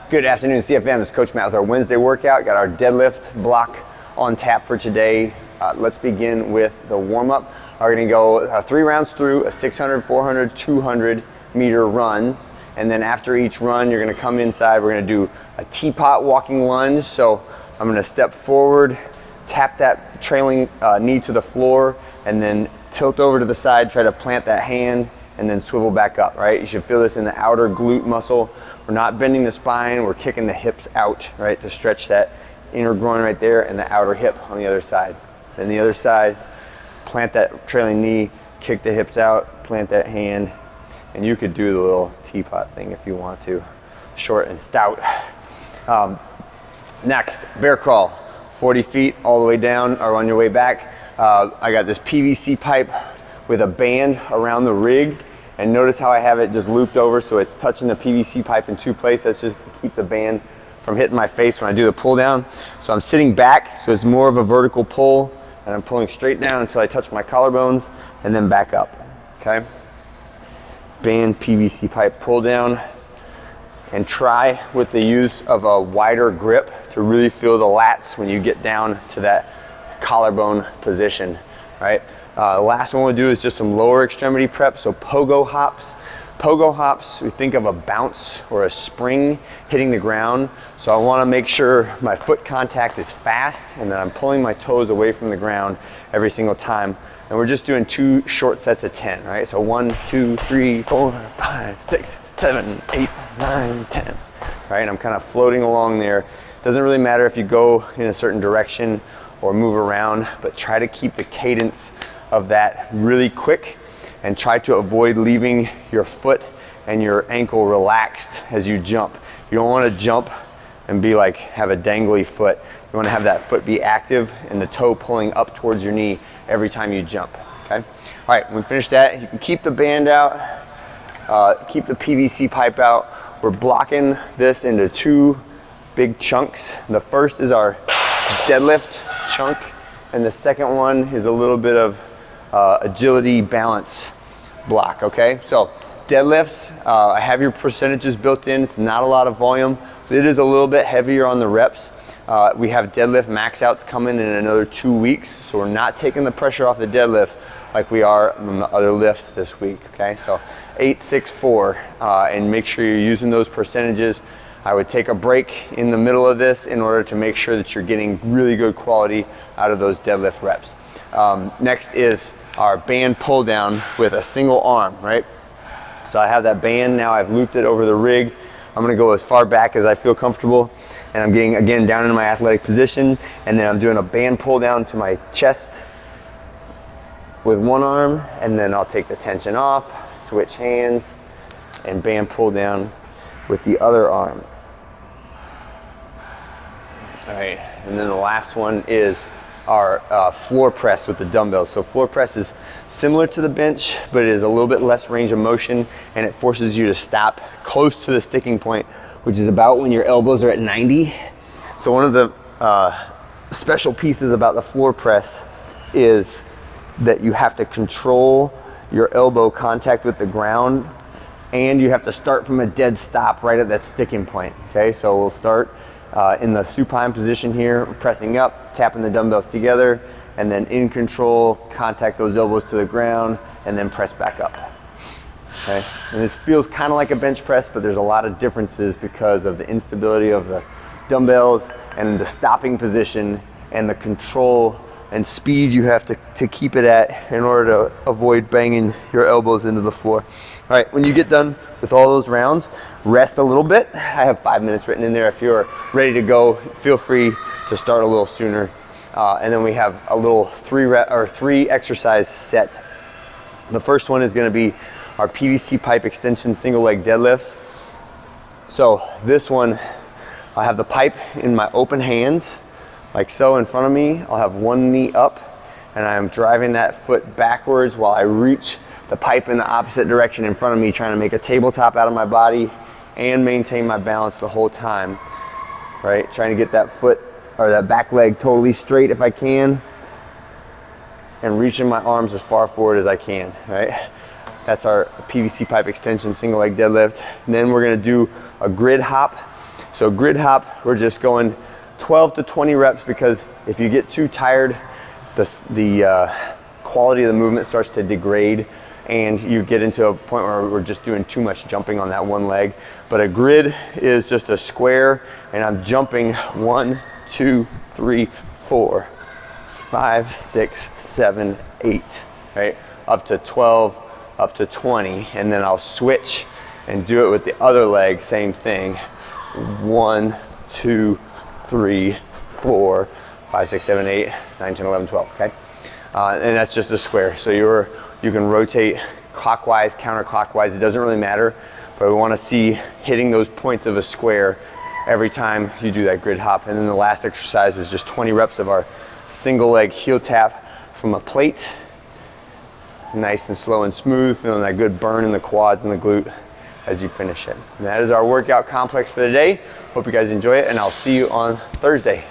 Good afternoon, CFM. It's Coach Matt with our Wednesday workout. Got our deadlift block on tap for today. Let's begin with the warm-up. We're gonna go 3 rounds through a 600, 400, 200 meter runs. And then after each run, you're gonna come inside. We're gonna do a teapot walking lunge. So I'm gonna step forward, tap that trailing knee to the floor, and then tilt over to the side, try to plant that hand, and then swivel back up, right? You should feel this in the outer glute muscle. We're not bending the spine, we're kicking the hips out, right? To stretch that inner groin right there and the outer hip on the other side. Then the other side, plant that trailing knee, kick the hips out, plant that hand, and you could do the little teapot thing if you want to, short and stout. Next, bear crawl, 40 feet all the way down or on your way back. I got this PVC pipe with a band around the rig, and notice how I have it just looped over so it's touching the PVC pipe in 2 places. That's just to keep the band from hitting my face when I do the pull down. So I'm sitting back, so it's more of a vertical pull, and I'm pulling straight down until I touch my collarbones and then back up, okay? Band PVC pipe pull down, and try with the use of a wider grip to really feel the lats when you get down to that collarbone position, right? The last one we'll do is just some lower extremity prep, so pogo hops. Pogo hops, we think of a bounce or a spring hitting the ground. So I wanna make sure my foot contact is fast and that I'm pulling my toes away from the ground every single time. And we're just doing 2 short sets of 10, right? So 1, 2, 3, 4, 5, 6, 7, 8, 9, 10, right? And I'm kind of floating along there. Doesn't really matter if you go in a certain direction or move around, but try to keep the cadence of that really quick and try to avoid leaving your foot and your ankle relaxed as you jump. You don't want to jump and be like, have a dangly foot. You want to have that foot be active and the toe pulling up towards your knee every time you jump, okay? All right, when we finish that, you can keep the band out, keep the PVC pipe out. We're blocking this into 2 big chunks. The first is our deadlift chunk, and the second one is a little bit of agility balance block, okay? So deadlifts, I have your percentages built in. It's not a lot of volume, but it is a little bit heavier on the reps. We have deadlift max outs coming in another 2 weeks, so we're not taking the pressure off the deadlifts like we are on the other lifts this week, okay? So 8, 6, 4, and make sure you're using those percentages. I would take a break in the middle of this in order to make sure that you're getting really good quality out of those deadlift reps. Next is our band pull down with a single arm, right? So I have that band now, I've looped it over the rig. I'm gonna go as far back as I feel comfortable, and I'm getting, again, down in my athletic position, and then I'm doing a band pull down to my chest with one arm, and then I'll take the tension off, switch hands, and band pull down with the other arm. All right, and then the last one is our floor press with the dumbbells. So floor press is similar to the bench, but it is a little bit less range of motion, and it forces you to stop close to the sticking point, which is about when your elbows are at 90. So one of the special pieces about the floor press is that you have to control your elbow contact with the ground, and you have to start from a dead stop right at that sticking point, okay? So we'll start in the supine position here, pressing up, tapping the dumbbells together, and then in control, contact those elbows to the ground, and then press back up, okay? And this feels kind of like a bench press, but there's a lot of differences because of the instability of the dumbbells and the stopping position and the control and speed you have to keep it at in order to avoid banging your elbows into the floor. All right, when you get done with all those rounds, rest a little bit. I have 5 minutes written in there. If you're ready to go, feel free to start a little sooner. And then we have a little 3 exercise set. The first one is gonna be our PVC pipe extension single leg deadlifts. So this one, I have the pipe in my open hands, like so in front of me. I'll have one knee up, and I'm driving that foot backwards while I reach the pipe in the opposite direction in front of me, trying to make a tabletop out of my body and maintain my balance the whole time, right? Trying to get that foot or that back leg totally straight if I can, and reaching my arms as far forward as I can, right? That's our PVC pipe extension single leg deadlift. And then we're gonna do a grid hop. So grid hop, we're just going 12 to 20 reps, because if you get too tired, the quality of the movement starts to degrade, and you get into a point where we're just doing too much jumping on that one leg. But a grid is just a square, and I'm jumping 1, 2, 3, 4, 5, 6, 7, 8, right? Up to 12, up to 20, and then I'll switch and do it with the other leg, same thing. 1, 2, 3, 4, 5, 6, 7, 8, 9, 10, 11, 12, okay? And that's just a square. So you can rotate clockwise, counterclockwise, it doesn't really matter, but we want to see hitting those points of a square every time you do that grid hop. And then the last exercise is just 20 reps of our single leg heel tap from a plate. Nice and slow and smooth, feeling that good burn in the quads and the glute as you finish it. And that is our workout complex for the day. Hope you guys enjoy it, and I'll see you on Thursday.